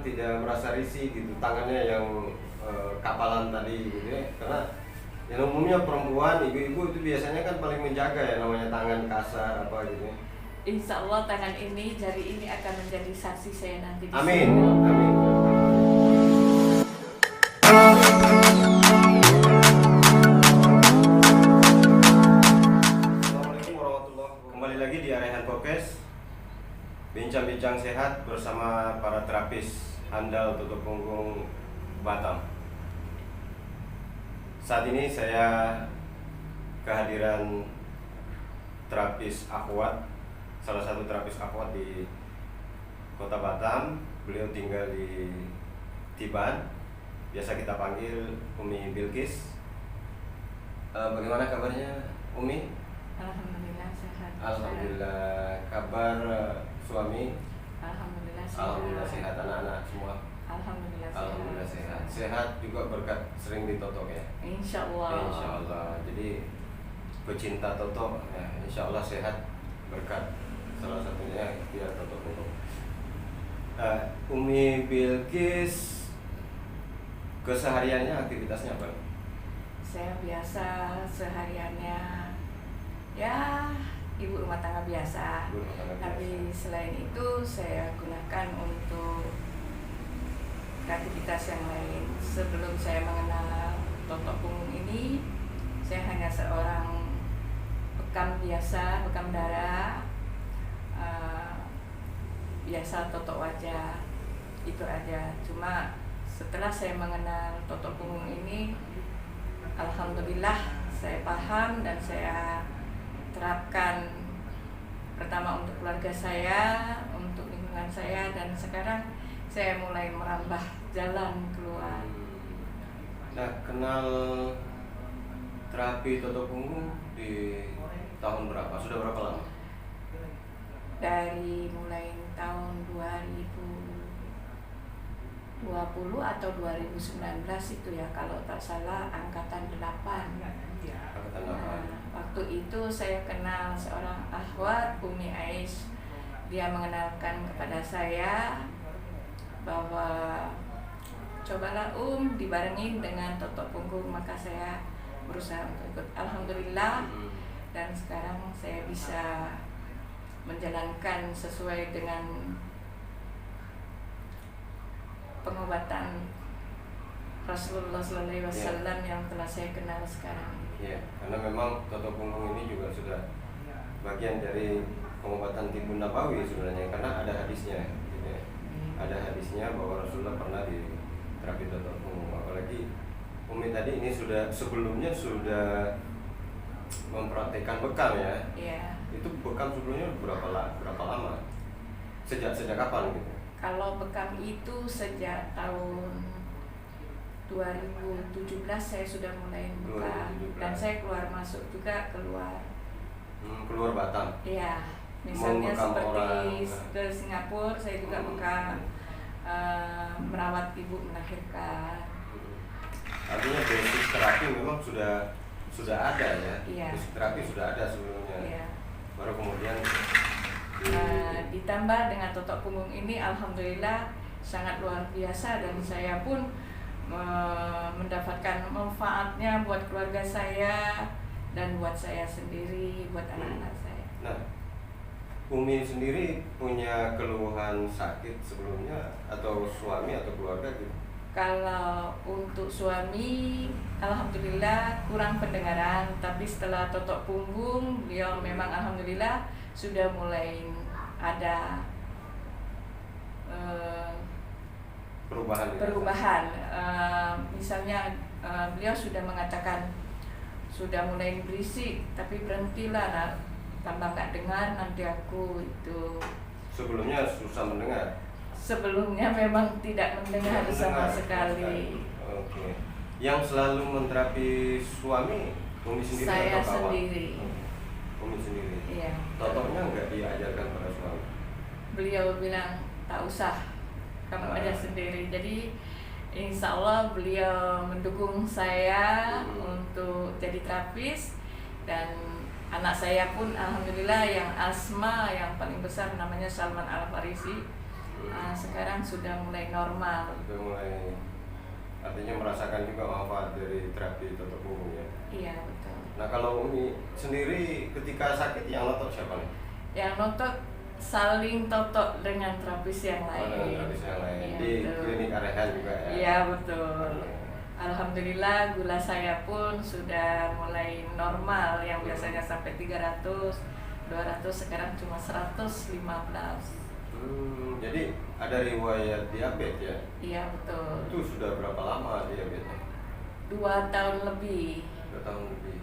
tidak merasa risih gitu tangannya yang kapalan tadi gitu ya, karena yang umumnya perempuan, ibu-ibu itu biasanya kan paling menjaga ya namanya tangan kasar apa gitu ya. Insya Allah tangan ini, jari ini akan menjadi saksi saya nanti di Amin, surga. amin. Assalamualaikum warahmatullahi wabarakatuh. Kembali lagi di Arehan Podcast, bincang-bincang sehat bersama para terapis handal tutup punggung Batam. Saat ini saya kehadiran terapis akhwat, salah satu terapis akhwat di Kota Batam. Beliau tinggal di Tiban, biasa kita panggil Umi Bilkis. Bagaimana kabarnya Umi? Alhamdulillah sehat. Alhamdulillah. Kabar suami? Alhamdulillah sehat. Alhamdulillah sehat. Anak-anak semua? Alhamdulillah sehat. Alhamdulillah sehat. Sehat juga berkat sering ditotok ya? Insya Allah. Insya Allah. Jadi pecinta totok ya, insya Allah sehat berkat salah satunya biar totok. Umi Bilkis kesehariannya aktivitasnya apa? Saya biasa sehariannya ya ibu rumah tangga biasa. Ibu rumah tangga Tapi biasa. selain itu saya gunakan untuk aktivitas yang lain. Sebelum saya mengenal totok punggung ini, saya hanya seorang bekam biasa, bekam darah, biasa totok wajah, itu aja. Cuma setelah saya mengenal totok punggung ini, alhamdulillah saya paham dan saya terapkan, pertama untuk keluarga saya, untuk lingkungan saya, dan sekarang saya mulai merambah jalan keluar. Nah, kenal terapi totok punggung di tahun berapa? Sudah berapa lama? Dari mulai tahun 2020 atau 2019 itu ya, kalau tak salah angkatan 8. Angkatan 8. Waktu itu saya kenal seorang akhwat, Umi Ais. Dia mengenalkan kepada saya bahwa cobalah dibarengin dengan totok punggung, maka saya berusaha untuk ikut. Alhamdulillah, dan sekarang saya bisa menjalankan sesuai dengan pengobatan Rasulullah SAW yang telah saya kenal sekarang. Ya, karena memang totok punggung ini juga sudah bagian dari pengobatan timbun nabawi sebenarnya, karena ada hadisnya gitu ya. Ada hadisnya bahwa Rasulullah pernah di terapi totok punggung. Apalagi Umi tadi ini sebelumnya sudah mempraktekkan bekam ya. Iya. Itu bekam sebelumnya berapa lama? Sejak kapan gitu? Kalau bekam itu sejak tahun 2017 saya sudah mulai bekam, dan saya keluar masuk juga keluar. Keluar Batam. Iya, misalnya seperti orang ke Singapura saya juga bekam, merawat ibu melahirkan. Artinya basic terapi memang sudah ada ya. Iya. Basic terapi sudah ada sebelumnya. Iya. Baru kemudian ditambah dengan totok punggung ini, alhamdulillah sangat luar biasa, dan saya pun mendapatkan manfaatnya buat keluarga saya dan buat saya sendiri, buat anak-anak saya. Nah, Umi sendiri punya keluhan sakit sebelumnya atau suami atau keluarga gitu? Kalau untuk suami, alhamdulillah kurang pendengaran, tapi setelah totok punggung beliau memang alhamdulillah sudah mulai ada perubahan. Misalnya beliau sudah mengatakan sudah mulai berisik, tapi berhentilah, nah, tambah nggak dengar nanti aku itu. Sebelumnya susah mendengar? Sebelumnya memang tidak mendengar sama sekali. Oke. Yang selalu menterapi suami Umi sendiri Saya atau kawan? sendiri. Umi sendiri. Iya. Totoknya nggak diajarkan pada suami? Beliau bilang tak usah, kamu aja sendiri. Jadi insya Allah beliau mendukung saya untuk jadi terapis, dan anak saya pun alhamdulillah yang asma yang paling besar namanya Salman Al Farisi. Sekarang sudah mulai normal. Sudah mulai, artinya merasakan juga manfaat dari terapi totok punggung ya. Iya betul. Nah kalau Umi sendiri ketika sakit yang notok siapa nih? Yang notok saling totok dengan terapis yang lain. Dengan terapis yang lain. Iya, Di betul. klinik Arehan juga ya. Iya betul. Alhamdulillah gula saya pun sudah mulai normal, yang biasanya sampai 300, 200 sekarang cuma 115. Jadi ada riwayat diabetes ya? Iya betul. Itu sudah berapa lama diabetesnya? 2 tahun lebih. 2 tahun lebih.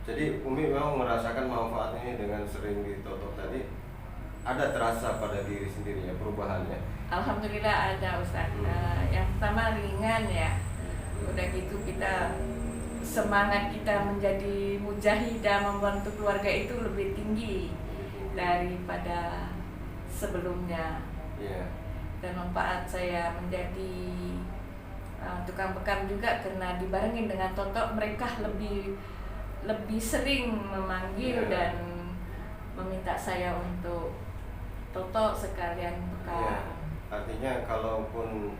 Jadi Umi memang merasakan manfaat ini dengan sering ditotok tadi. Ada terasa pada diri sendiri ya perubahannya? Alhamdulillah ada Ustaz. Yang pertama ringan ya. Udah gitu kita semangat kita menjadi mujahidah membantu keluarga itu lebih tinggi daripada sebelumnya. Iya. Dan manfaat saya menjadi tukang bekam juga karena dibarengin dengan totok, mereka lebih sering memanggil dan meminta saya untuk totok sekalian bekam. Iya. Artinya kalaupun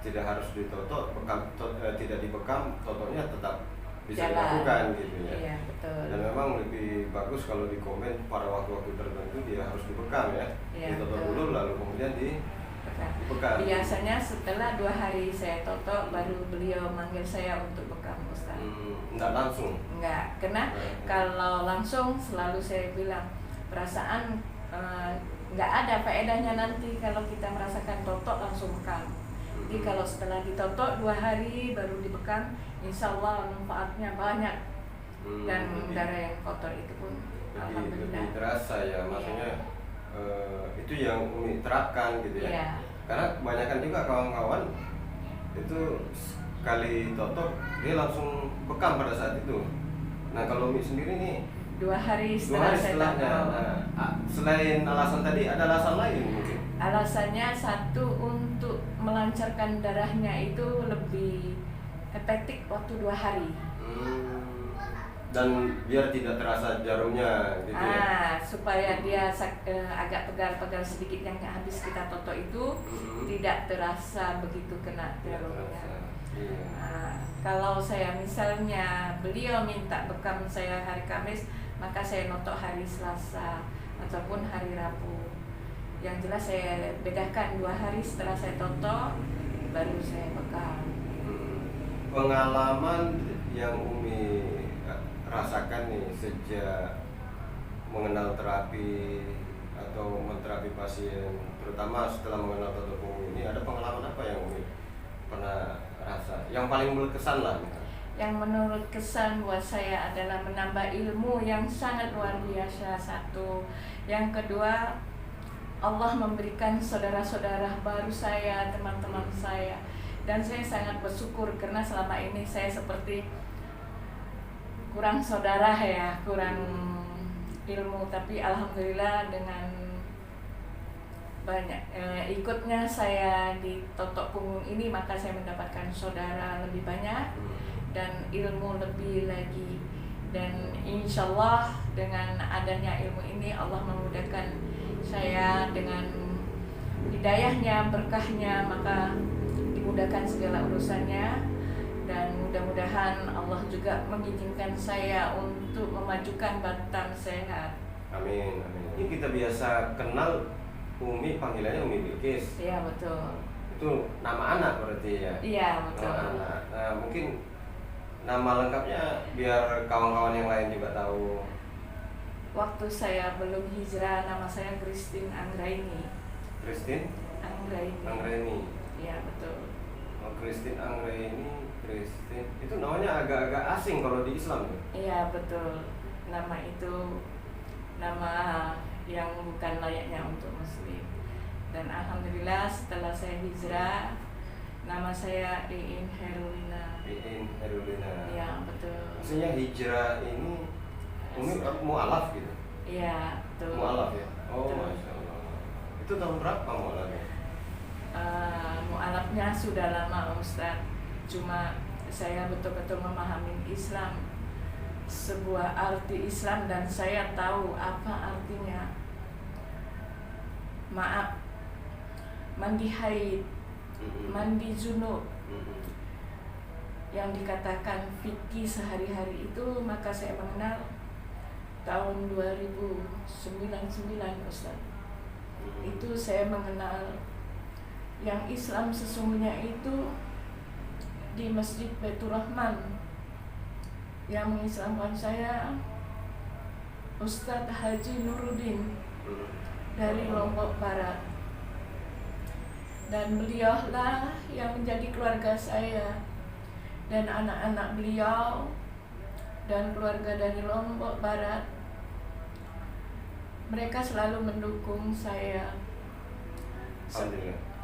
tidak harus ditotok, tidak dibekam, totoknya tetap bisa dilakukan gitu ya. Iya, betul. Dan memang lebih bagus kalau di komen pada waktu-waktu tertentu dia harus dibekam ya. Iya, Ditotok betul. dulu lalu kemudian dibekam. Biasanya setelah 2 hari saya totok baru beliau manggil saya untuk bekam Ustaz. Enggak langsung? Enggak, karena kalau langsung selalu saya bilang perasaan enggak ada faedahnya nanti kalau kita merasakan totok langsung bekam. Jadi kalau setelah ditotok 2 hari baru dibekam, insya Allah manfaatnya banyak. Dan darah yang kotor itu pun alhamdulillah lebih terasa ya, maksudnya itu yang Umi terapkan gitu ya. Iya. Karena kebanyakan juga kawan-kawan itu sekali totok dia langsung bekam pada saat itu. Nah kalau Umi sendiri nih 2 hari 2 hari saya setelahnya. totok. Nah, selain alasan tadi ada alasan lain mungkin? Alasannya satu, untuk melancarkan darahnya itu lebih efektif waktu 2 hari. Dan biar tidak terasa jarumnya gitu ya. Supaya dia agak pegal-pegal sedikit yang habis kita totok itu tidak terasa begitu kena jarumnya. Kalau saya misalnya beliau minta bekam saya hari Kamis, maka saya notok hari Selasa ataupun hari Rabu. Yang jelas saya bedakan 2 hari setelah saya totok baru saya bekam. Pengalaman yang Umi rasakan nih sejak mengenal terapi atau menterapi pasien, terutama setelah mengenal totok punggung ini, ada pengalaman apa yang Umi pernah rasa yang paling berkesan lah? Yang menurut kesan buat saya adalah menambah ilmu yang sangat luar biasa, satu. Yang kedua, Allah memberikan saudara-saudara baru saya, teman-teman saya. Dan saya sangat bersyukur karena selama ini saya seperti kurang saudara ya, kurang ilmu. Tapi alhamdulillah dengan banyak ikutnya saya di totok punggung ini, maka saya mendapatkan saudara lebih banyak dan ilmu lebih lagi. Dan insya Allah dengan adanya ilmu ini Allah memudahkan saya dengan hidayahnya, berkahnya, maka dimudahkan segala urusannya. Dan mudah-mudahan Allah juga mengizinkan saya untuk memajukan Batam Sehat. Amin, amin. Ini kita biasa kenal Umi, panggilannya Umi Bilqis. Iya betul. Itu nama anak berarti ya? Iya betul. Nama anak. Nah, mungkin nama lengkapnya biar kawan-kawan yang lain juga tahu. Waktu saya belum hijrah, nama saya Christine Anggraini. Christine Anggraini. Iya betul. Oh, Christine Anggraini. Christine itu namanya agak-agak asing kalau di Islam tuh. Iya betul. Nama itu nama yang bukan layaknya untuk Muslim. Dan alhamdulillah setelah saya hijrah, nama saya Iin Herulina. Iin Herulina. Iya betul. Maksudnya hijrah ini Umi mu'alaf gitu? Iya betul. Mu'alaf ya? Oh betul. Masya Allah. Itu tahun berapa mu'alafnya? Mu'alafnya sudah lama Ustaz. Cuma saya betul-betul memahami Islam, sebuah arti Islam, dan saya tahu apa artinya maaf, mandi haid, mandi junub, yang dikatakan fikih sehari-hari itu, maka saya mengenal tahun 2099 Ustaz. Itu saya mengenal yang Islam sesungguhnya itu di Masjid Baitur Rahman. Yang mengislamkan saya Ustadz Haji Nuruddin dari Lombok Barat, dan beliaulah yang menjadi keluarga saya dan anak-anak beliau dan keluarga dari Lombok Barat. Mereka selalu mendukung saya,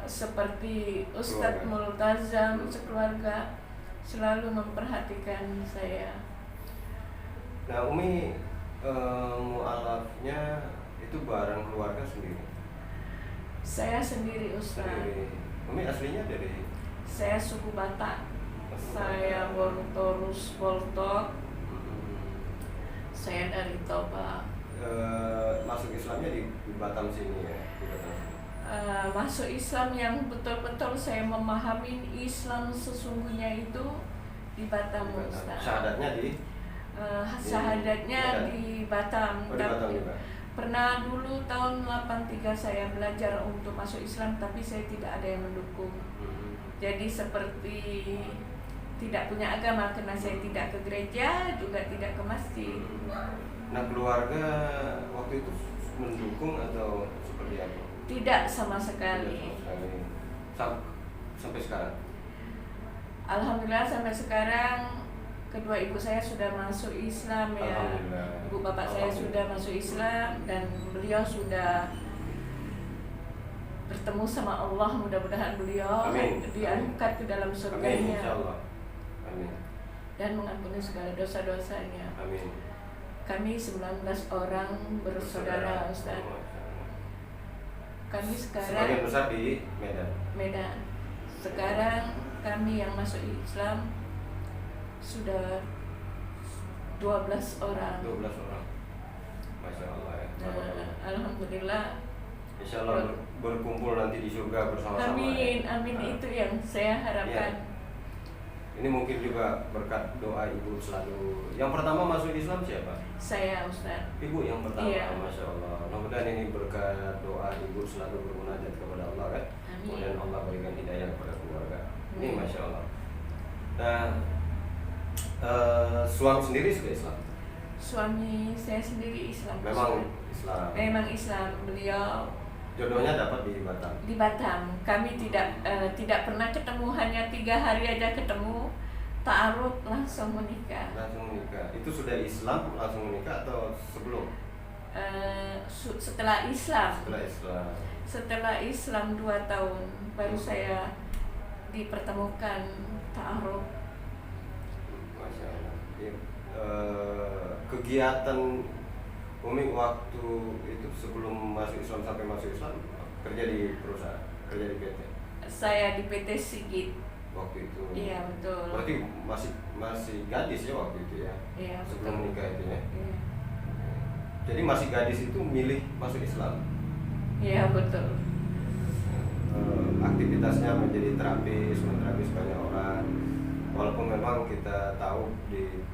seperti Ustadz Multazam sekeluarga selalu memperhatikan saya. Nah, Umi mu'alafnya itu bareng keluarga sendiri? Saya sendiri Ustaz. Umi aslinya dari? Saya suku Batak. Saya Woltorus Woltok. Saya dari Toba. Masuk Islamnya di Batam sini ya? Di Batam. Masuk Islam yang betul-betul saya memahami Islam sesungguhnya itu di Batam Ustaz. Syahadatnya Syahadatnya di Batam. Oh, di Batam juga. Pernah dulu tahun 83 saya belajar untuk masuk Islam, tapi saya tidak ada yang mendukung. Jadi seperti tidak punya agama karena saya tidak ke gereja, juga tidak ke masjid. Nah, keluarga waktu itu mendukung atau seperti apa? Tidak sama sekali. Sampai sekarang? Alhamdulillah sampai sekarang kedua ibu saya sudah masuk Islam ya. Ibu bapak saya sudah masuk Islam dan beliau sudah bertemu sama Allah. Mudah-mudahan beliau diangkat ke dalam surganya. Amin. Dan mengampuni segala dosa-dosanya. Amin. Kami 19 orang bersaudara Ustaz. Kami sekarang sebagian besar di Medan. Sekarang kami yang masuk Islam sudah 12 orang. 12 orang. Masya Allah ya. Alhamdulillah. Insya Allah berkumpul nanti di surga bersama-sama. Amin, amin. Itu yang saya harapkan. Ya. Ini mungkin juga berkat doa ibu selalu. Yang pertama masuk Islam siapa? Saya Ustaz. Ibu yang pertama. Iya. Masya Allah. Mudah-mudahan ini berkat doa ibu selalu bermunajat kepada Allah kan. Kemudian Allah berikan hidayah kepada keluarga. Ini Masya Allah. Nah, suami sendiri sudah Islam? Suami saya sendiri Islam. Memang Islam. Islam. Beliau jodohnya dapat di Batam. Di Batam. Kami tidak pernah ketemu, hanya 3 hari aja ketemu. Ta'aruf langsung menikah. Itu sudah Islam langsung menikah atau sebelum? Setelah Islam. Setelah Islam 2 tahun baru saya dipertemukan ta'aruf. Masya Allah. Kegiatan Umi waktu itu sebelum masuk Islam sampai masuk Islam kerja di perusahaan, kerja di PT? Saya di PT Sigit. Waktu itu? Iya betul. Berarti masih gadis ya waktu itu ya? Iya betul. Sebelum menikah itu ya? Iya. Jadi masih gadis itu milih masuk Islam? Iya betul. Aktivitasnya menjadi terapis banyak orang. Walaupun memang kita tahu di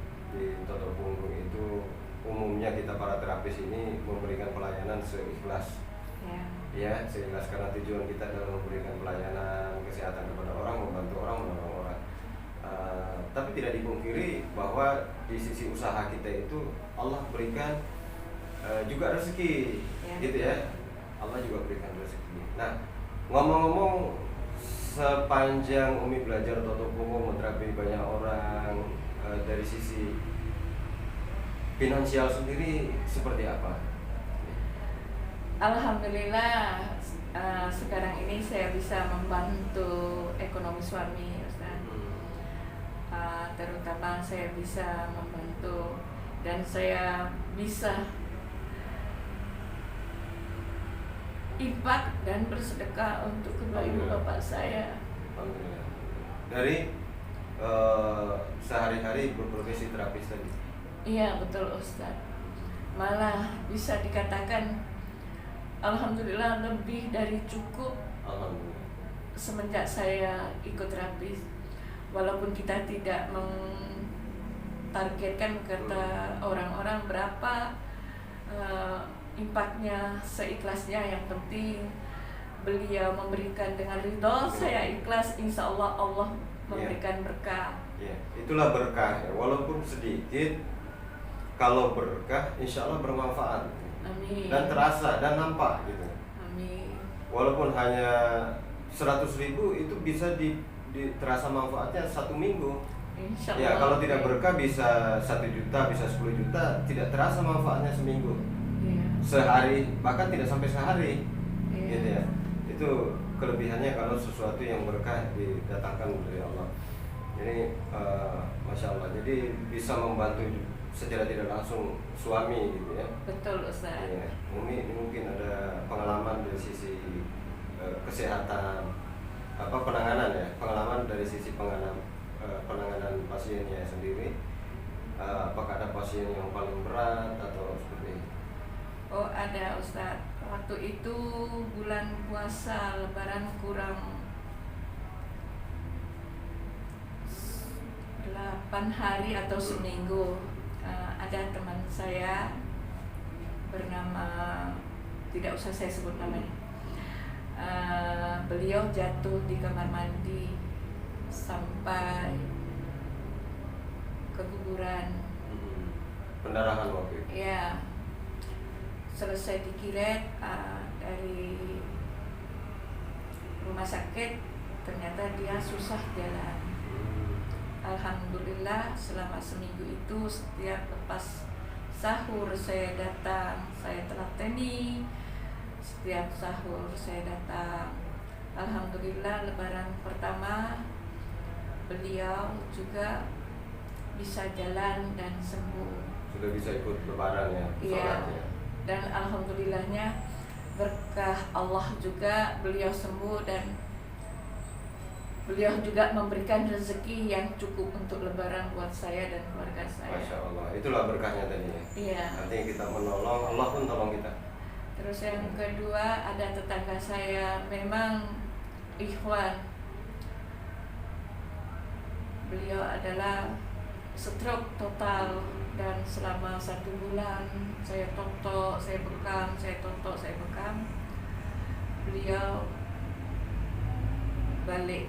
Toto Punggung itu umumnya kita para terapis ini memberikan pelayanan seikhlas. Ya, seikhlas karena tujuan kita adalah memberikan pelayanan kesehatan kepada orang, membantu orang, menolong orang. Tapi tidak dipungkiri bahwa di sisi usaha kita itu Allah berikan juga rezeki, gitu ya. Allah juga berikan rezeki. Nah, ngomong-ngomong, sepanjang Umi belajar Toto Punggung, menterapi banyak orang, dari sisi finansial sendiri seperti apa? Alhamdulillah sekarang ini saya bisa membantu ekonomi suami Ustaz. Terutama saya bisa membantu dan saya bisa infak dan bersedekah untuk kedua ibu bapak saya. Alhamdulillah. Dari sehari-hari berprofesi terapis tadi? Iya betul Ustaz. Malah bisa dikatakan Alhamdulillah lebih dari cukup Alhamdulillah. semenjak saya ikut terapi. Walaupun kita tidak targetkan kata orang-orang berapa impaknya, seikhlasnya, yang penting beliau memberikan dengan ridho, saya ikhlas, insya Allah Allah memberikan berkah. Ya, itulah berkah ya. Walaupun sedikit, kalau berkah insya Allah bermanfaat. Amin. Dan terasa dan nampak gitu. Amin. Walaupun hanya 100.000 itu bisa terasa manfaatnya 1 minggu. Insya Ya, Allah. kalau tidak berkah bisa 1 juta, bisa 10 juta, tidak terasa manfaatnya seminggu. Iya. Sehari, bahkan tidak sampai sehari. Iya. Gitu ya. Itu kelebihannya kalau sesuatu yang berkah didatangkan dari Allah. Jadi Masya Allah, jadi bisa membantu secara tidak langsung suami gitu ya. Betul Ustaz. Ya, ini mungkin ada pengalaman dari sisi kesehatan, penanganan ya, pengalaman dari sisi penanganan pasiennya sendiri. Apakah ada pasien yang paling berat atau seperti itu? Oh ada Ustaz. Waktu itu bulan puasa Lebaran kurang 8 hari atau seminggu. Ada teman saya bernama, tidak usah saya sebut namanya, beliau jatuh di kamar mandi sampai keguguran. Pendarahan waktu itu. Ya, selesai dikiret dari rumah sakit, ternyata dia susah jalan. Alhamdulillah selama seminggu itu setiap lepas sahur saya datang, saya telateni. Setiap sahur saya datang. Alhamdulillah Lebaran pertama beliau juga bisa jalan dan sembuh. Sudah bisa ikut Lebaran ya, Iya. sholatnya. Dan alhamdulillahnya berkah Allah juga beliau sembuh, dan beliau juga memberikan rezeki yang cukup untuk Lebaran buat saya dan keluarga saya. Masya Allah, itulah berkahnya tadi ya. Iya. Artinya kita menolong, Allah pun tolong kita. Terus yang kedua, ada tetangga saya memang ikhwan. Beliau adalah stroke total, dan selama 1 bulan saya tonton, saya bekam, saya tonton, saya bekam. Beliau balik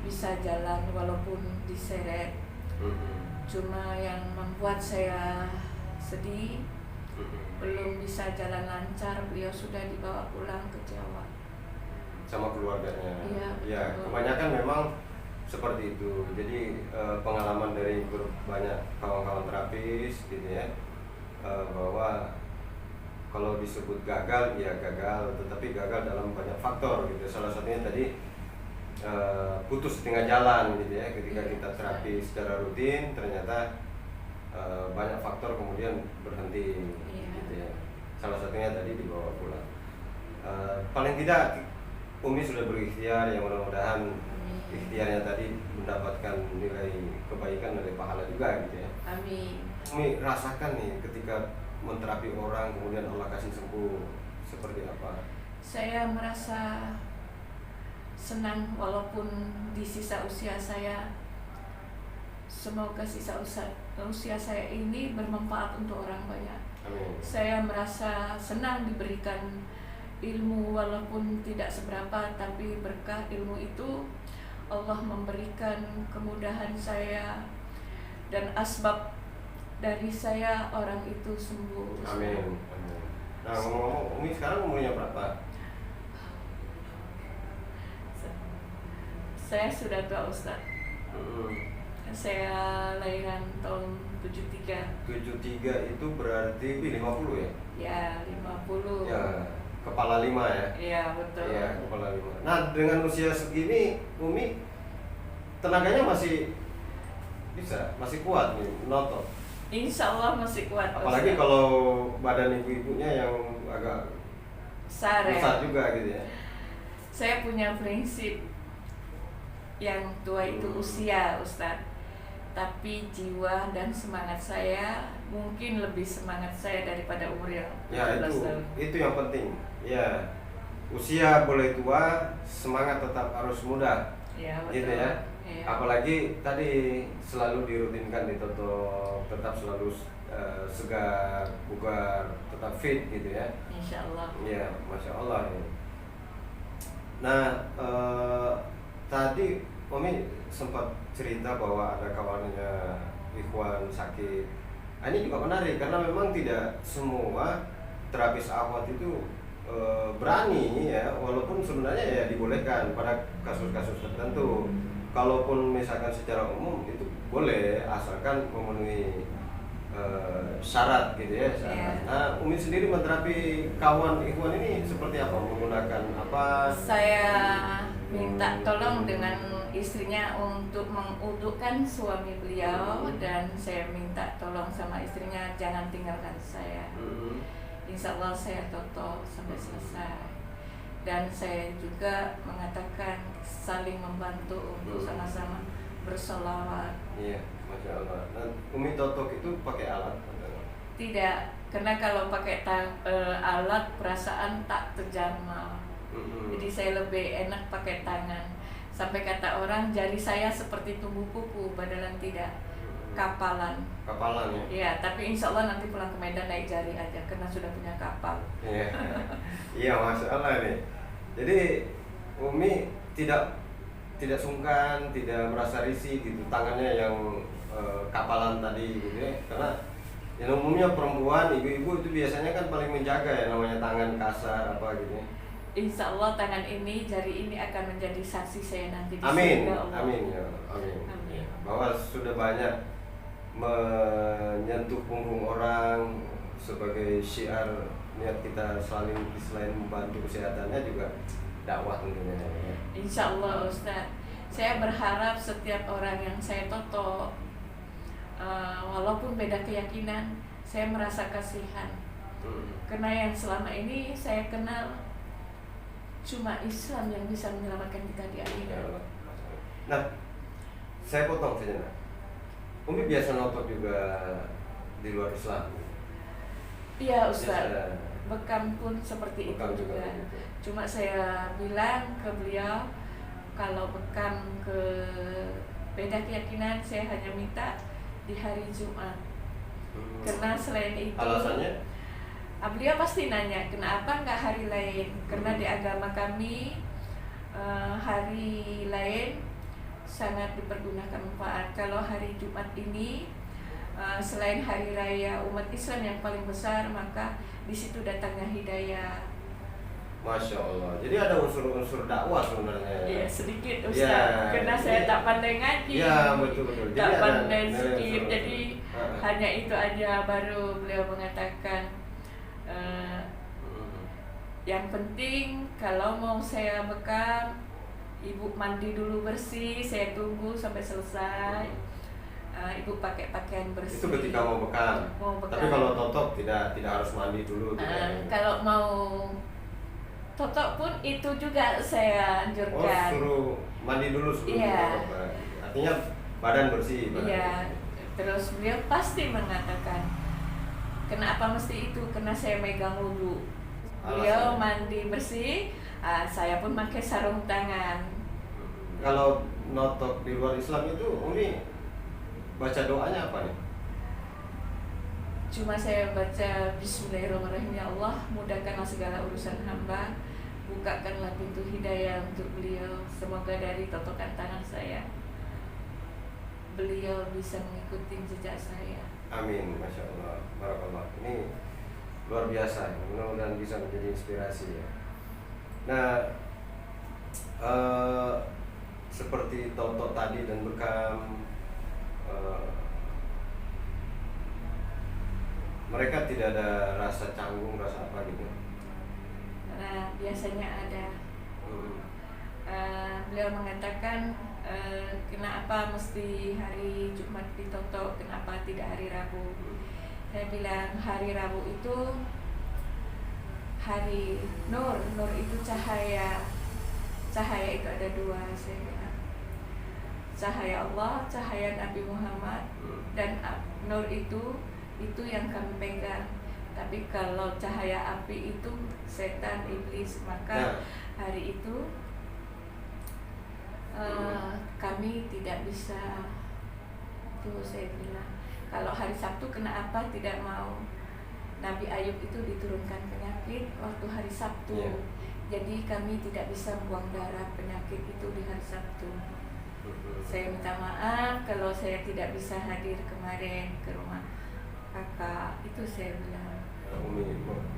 bisa jalan walaupun diseret. Cuma yang membuat saya sedih, belum bisa jalan lancar, beliau sudah dibawa pulang ke Jawa Sama keluarganya. Iya, Ya, betul. kebanyakan memang seperti itu. Jadi pengalaman dari banyak kawan-kawan terapis gitu ya, bahwa kalau disebut gagal, ya gagal, tetapi gagal dalam banyak faktor gitu. Salah satunya tadi putus setengah jalan gitu ya, ketika kita terapi secara rutin ternyata banyak faktor kemudian berhenti gitu ya. Salah satunya tadi dibawa pulang. Paling tidak Umi sudah berikhtiar, yang mudah-mudahan ikhtiarnya tadi mendapatkan nilai kebaikan, nilai pahala juga gitu ya. Amin. Umi rasakan nih ketika menterapi orang kemudian Allah kasih sembuh, seperti apa? Saya merasa senang walaupun di sisa usia saya. Semoga sisa usia saya ini bermanfaat untuk orang banyak. Amin. Saya merasa senang diberikan ilmu walaupun tidak seberapa, tapi berkah ilmu itu Allah memberikan kemudahan saya, dan asbab dari saya orang itu sembuh. Amin. Amin. Nah, ngomong-ngomong, Umi sekarang umurnya berapa? Saya sudah tua Ustaz. Saya lahiran tahun 73. 73 itu berarti 50 ya? Ya, 50. Ya, kepala 5 ya? Iya, betul. Iya, kepala 5. Nah, dengan usia segini, Umi tenaganya masih bisa, masih kuat nih, notot. Insya Allah masih kuat. Apalagi Ustaz. kalau badan ibu-ibunya yang agak besar ya. besar juga gitu ya. Saya punya prinsip, yang tua itu usia Ustadz, tapi jiwa dan semangat saya mungkin lebih semangat saya daripada umur yang 14 tahun. Itu yang penting. Ya, usia boleh tua, semangat tetap harus muda. Ya, Gitu betul. ya. Iya. Apalagi tadi selalu dirutinkan ditoto, tetap selalu segar, bugar, tetap fit gitu ya. Insya Allah. Iya, masya Allah. Ya. Nah, tadi Umi sempat cerita bahwa ada kawannya Ikhwan sakit. Ini juga menarik karena memang tidak semua terapis ahwat itu berani ya, walaupun sebenarnya ya dibolehkan pada kasus-kasus tertentu. Kalaupun misalkan secara umum itu boleh asalkan memenuhi syarat gitu ya. Syarat. Iya. Nah, Umi sendiri menterapi kawan Ikhwan ini seperti apa? Menggunakan apa? Saya minta tolong dengan istrinya untuk mengudukkan suami beliau, dan saya minta tolong sama istrinya jangan tinggalkan saya. Insya Allah saya toto sampai selesai. Dan saya juga mengatakan saling membantu untuk sama-sama bersolawat. Iya, masya Allah. Nah, Umi totok itu pakai alat? Tidak, karena kalau pakai alat perasaan tak terjamal. Jadi saya lebih enak pakai tangan. Sampai kata orang jari saya seperti tumbuh kuku, padahal tidak, kapalan. Kapalan ya? Iya, tapi insya Allah nanti pulang ke Medan naik jari aja karena sudah punya kapal. Iya, iya masya Allah nih. Jadi Umi tidak sungkan, tidak merasa risih gitu tangannya yang kapalan tadi gitu ya, karena yang umumnya perempuan, ibu-ibu itu biasanya kan paling menjaga ya namanya tangan kasar apa gitu ya. Insya Allah tangan ini, jari ini akan menjadi saksi saya nanti di Amin, surga Allah. amin ya, amin. Amin. Bahwa sudah banyak menyentuh punggung orang sebagai syiar niat kita selain membantu kesehatannya juga dakwah tentunya. Insya Allah Ustaz, saya berharap setiap orang yang saya toto, walaupun beda keyakinan, saya merasa kasihan. Karena yang selama ini saya kenal cuma Islam yang bisa menyelamatkan kita di akhirat. Nah, saya potong saja. Umi biasa notok juga di luar Islam. Iya Ustaz, bekam pun seperti Bekam itu juga. gitu. Cuma saya bilang ke beliau, kalau bekam ke beda keyakinan saya hanya minta di hari Jumat. Karena selain itu, alasannya? Beliau pasti nanya kenapa nggak hari lain, karena di agama kami hari lain sangat dipergunakan manfaat. Kalau hari Jumat ini selain hari raya umat Islam yang paling besar, maka di situ datangnya hidayah. Masya Allah. Jadi ada unsur-unsur dakwah sebenarnya. Iya sedikit Ustaz, Ya, karena saya tak pandai ngaji. Iya betul. Tak Jadi pandai ada zikir, unsur-unsur. jadi hanya itu aja. Baru beliau mengatakan yang penting kalau mau saya bekam, ibu mandi dulu bersih, saya tunggu sampai selesai. Ibu pakai pakaian bersih. Itu ketika mau bekam. Tapi kalau totok tidak harus mandi dulu. Kalau mau totok pun itu juga saya anjurkan. Suruh mandi dulu sebelum Iya. totok. Artinya badan bersih. Iya. Terus beliau pasti mengatakan, kenapa mesti itu? Karena saya megang wudhu. Beliau mandi bersih, saya pun pakai sarung tangan. Kalau notok di luar Islam itu Umi baca doanya apa nih? Cuma saya baca Bismillahirrahmanirrahim, ya Allah mudahkanlah segala urusan hamba, bukakanlah pintu hidayah untuk beliau. Semoga dari totokan tangan saya beliau bisa mengikuti jejak saya. Amin, masya Allah, barakallah. Ini luar biasa, mudah-mudahan bisa menjadi inspirasi ya. Nah, seperti totok tadi dan bekam, mereka tidak ada rasa canggung, rasa apa gitu? Nah, biasanya ada. Beliau mengatakan, kenapa mesti hari Jumat ditotok, kenapa tidak hari Rabu? Saya bilang hari Rabu itu hari nur itu cahaya itu ada dua, saya bilang. Cahaya Allah, cahaya Nabi Muhammad, dan nur itu yang kami pegang. Tapi kalau cahaya api itu setan, iblis. Maka hari itu kami tidak bisa. Itu saya bilang, kalau hari Sabtu kenapa tidak mau? Nabi Ayub itu diturunkan penyakit waktu hari Sabtu. Jadi kami tidak bisa buang darah penyakit itu di hari Sabtu. Saya minta maaf kalau saya tidak bisa hadir kemarin ke rumah kakak. Itu saya bilang. Umi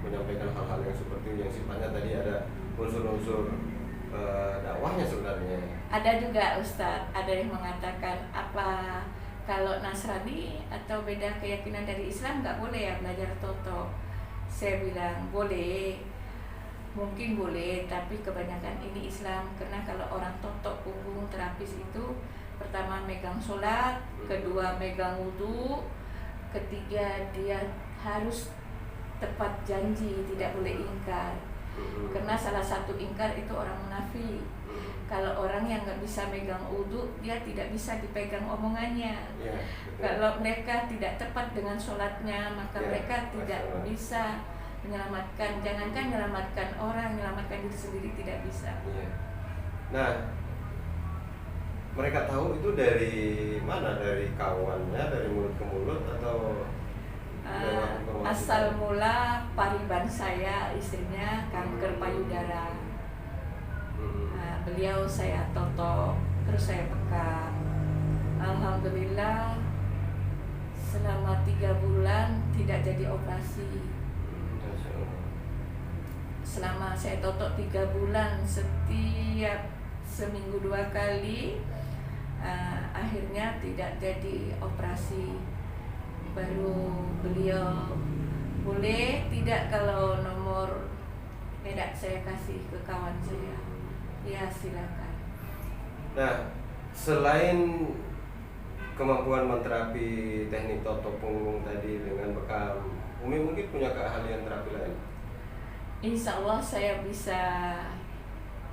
menyampaikan hal-hal yang seperti yang sifatnya tadi ada unsur-unsur dakwahnya sebenarnya. Ada juga Ustadz, ada yang mengatakan apa kalau Nasrani atau beda keyakinan dari Islam nggak boleh ya belajar toto. Saya bilang boleh, mungkin boleh, tapi kebanyakan ini Islam. Karena kalau orang toto punggung terapis itu pertama megang sholat, kedua megang wudhu, ketiga dia harus tepat janji, tidak boleh ingkar. Karena salah satu ingkar itu orang munafik. Kalau orang yang nggak bisa megang wudhu, dia tidak bisa dipegang omongannya. Kalau mereka tidak tepat dengan sholatnya, maka mereka tidak bisa menyelamatkan. Jangankan menyelamatkan orang, menyelamatkan diri sendiri tidak bisa. Nah, mereka tahu itu dari mana? Dari kawannya, dari mulut ke mulut, atau asal mula pariban saya, istrinya kanker payudara. Beliau saya toto, terus saya bekam. Alhamdulillah selama 3 bulan tidak jadi operasi. Selama saya toto 3 bulan, setiap seminggu 2 kali, akhirnya tidak jadi operasi. Baru beliau boleh tidak kalau nomor tidak saya kasih ke kawan saya. Ya silakan. Nah, selain kemampuan menterapi teknik toto punggung tadi dengan bekam, Umi mungkin punya keahlian terapi lain? Insya Allah saya bisa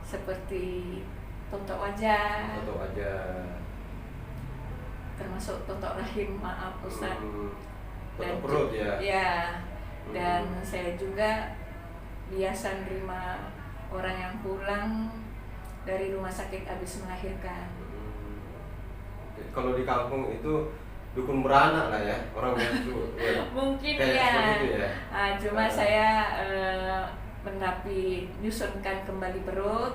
seperti toto wajah. Toto wajah. Termasuk toto rahim, maaf Ustaz. Toto perut ya. Ya. Dan saya juga biasa nerima orang yang pulang dari rumah sakit habis melahirkan. Kalau di kampung itu dukun beranak lah ya, orang itu. Ya. Mungkin ya. Cuma saya menyusunkan kembali perut,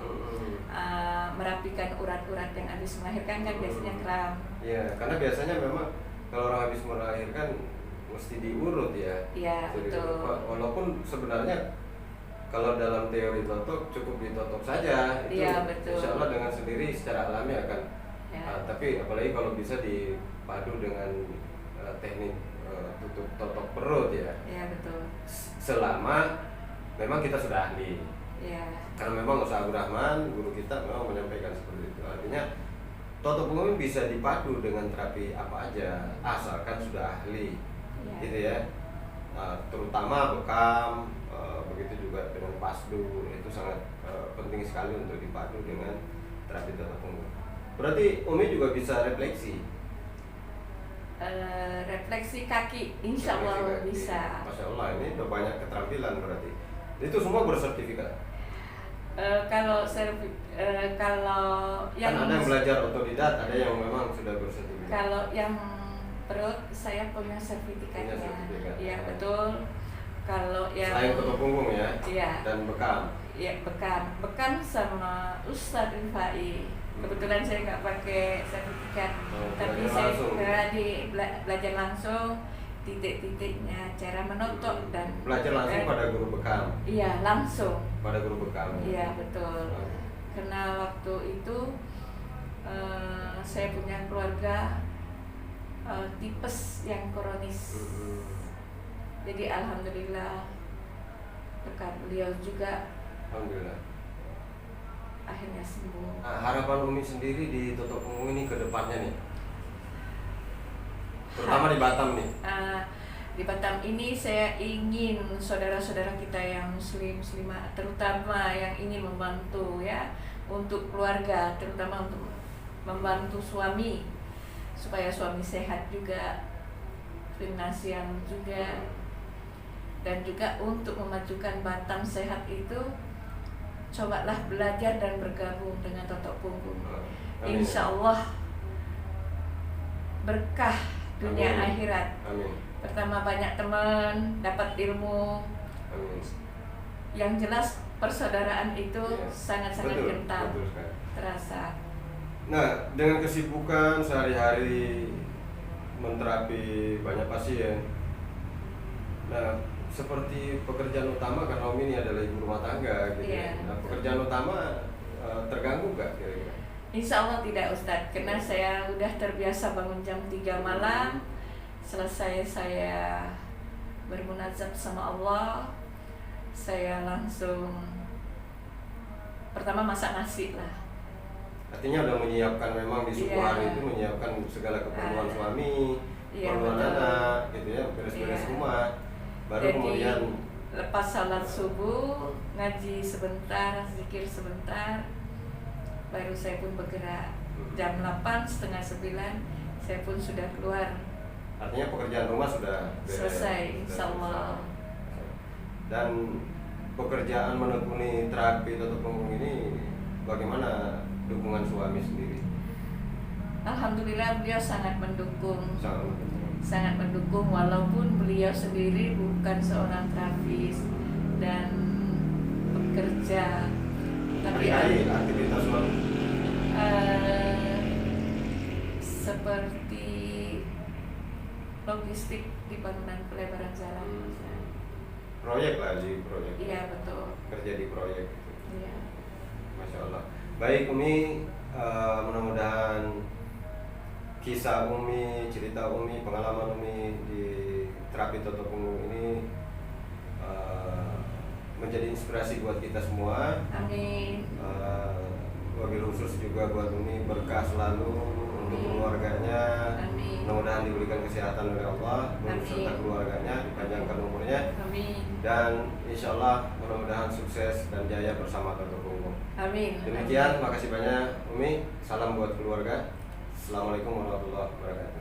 merapikan urat-urat yang habis melahirkan kan biasanya kram. Ya, karena biasanya memang kalau orang habis melahirkan mesti diurut ya. Iya, betul. Walaupun sebenarnya kalau dalam teori toto cukup ditutup saja, itu insya Allah dengan sendiri secara alami akan. Tapi apalagi kalau bisa dipadu dengan teknik tutup totok perut ya. Iya betul. Selama memang kita sudah ahli. Iya. Karena memang Ustaz Abdul Rahman guru kita memang menyampaikan seperti itu. Artinya toto punggung bisa dipadu dengan terapi apa aja asalkan sudah ahli, gitu ya. Terutama bekam. Begitu juga dengan pasdu, itu sangat penting sekali untuk dipadu dengan terapi toto punggung. Berarti Umi juga bisa refleksi? Refleksi kaki, insya Allah bisa. Masya Allah, ini udah banyak keterampilan berarti. Itu semua bersertifikat? Kalau yang kan ada yang belajar otodidak, ada yang memang sudah bersertifikat. Kalau yang perut saya punya sertifikatnya. Iya betul. Kalau yang selain toto punggung ya, dan bekam. Ya bekam sama Ustadz Rifai. Kebetulan saya nggak pakai sertifikat, tapi saya belajar langsung titik-titiknya, cara menotok dan belajar langsung pada guru bekam. Iya langsung. Pada guru bekam. Iya betul. Karena waktu itu saya punya keluarga tipes yang kronis. Jadi alhamdulillah berkat beliau juga. Alhamdulillah. Akhirnya sembuh. Nah, harapan Umi sendiri di toto punggung ini ke depannya nih, terutama di Batam nih. Di Batam ini saya ingin saudara-saudara kita yang muslimah, terutama yang ingin membantu ya untuk keluarga, terutama untuk membantu suami supaya suami sehat juga, finansial juga. Dan juga untuk memajukan Batam sehat itu, cobalah belajar dan bergabung dengan Totok Punggung. Amin. Insya Allah berkah dunia Amin. akhirat. Amin. Pertama banyak teman, dapat ilmu. Amin. Yang jelas persaudaraan itu Ya. sangat-sangat Betul, kental betul sekali. terasa. Nah, dengan kesibukan sehari-hari menterapi banyak pasien, nah seperti pekerjaan utama karena Umi ini adalah ibu rumah tangga gitu. Iya. Nah, pekerjaan utama terganggu nggak kira-kira? Insya Allah tidak Ustadz, karena saya udah terbiasa bangun jam 3 malam. Selesai saya bermunajat sama Allah, saya langsung pertama masak nasi lah. Artinya udah menyiapkan memang di subuh Iya. hari itu menyiapkan segala keperluan suami, Iya, keperluan betul. anak, gitu ya, beres-beres Iya. rumah. Baru Jadi kemudian lepas salat subuh, ngaji sebentar, zikir sebentar, baru saya pun bergerak. Jam 8, setengah 9, saya pun sudah keluar. artinya pekerjaan rumah sudah beres, Selesai, sudah insya Allah. selesai. Dan pekerjaan menekuni terapi Totok Punggung ini bagaimana dukungan suami sendiri? Alhamdulillah beliau sangat mendukung. Sangat Sangat mendukung walaupun beliau sendiri bukan seorang terapis dan bekerja, tapi hari-hari aktivitas suami. seperti logistik di bangunan pelebaran jalan. Proyek lah di proyek. Iya betul. Kerja di proyek gitu. Iya. Masya Allah. Baik Umi, mudah-mudahan kisah Umi, cerita Umi, pengalaman Umi di terapi Totok Punggung ini menjadi inspirasi buat kita semua. Amin. Wabil khusus juga buat Umi, berkah selalu untuk keluarganya. Amin. Mudah-mudahan diberikan kesehatan oleh Allah beserta Amin. keluarganya, dipanjangkan umurnya. Amin. Dan insya Allah mudah-mudahan sukses dan jaya bersama Totok Punggung. Amin. Demikian, makasih banyak Umi. Salam buat keluarga. Assalamualaikum warahmatullahi wabarakatuh.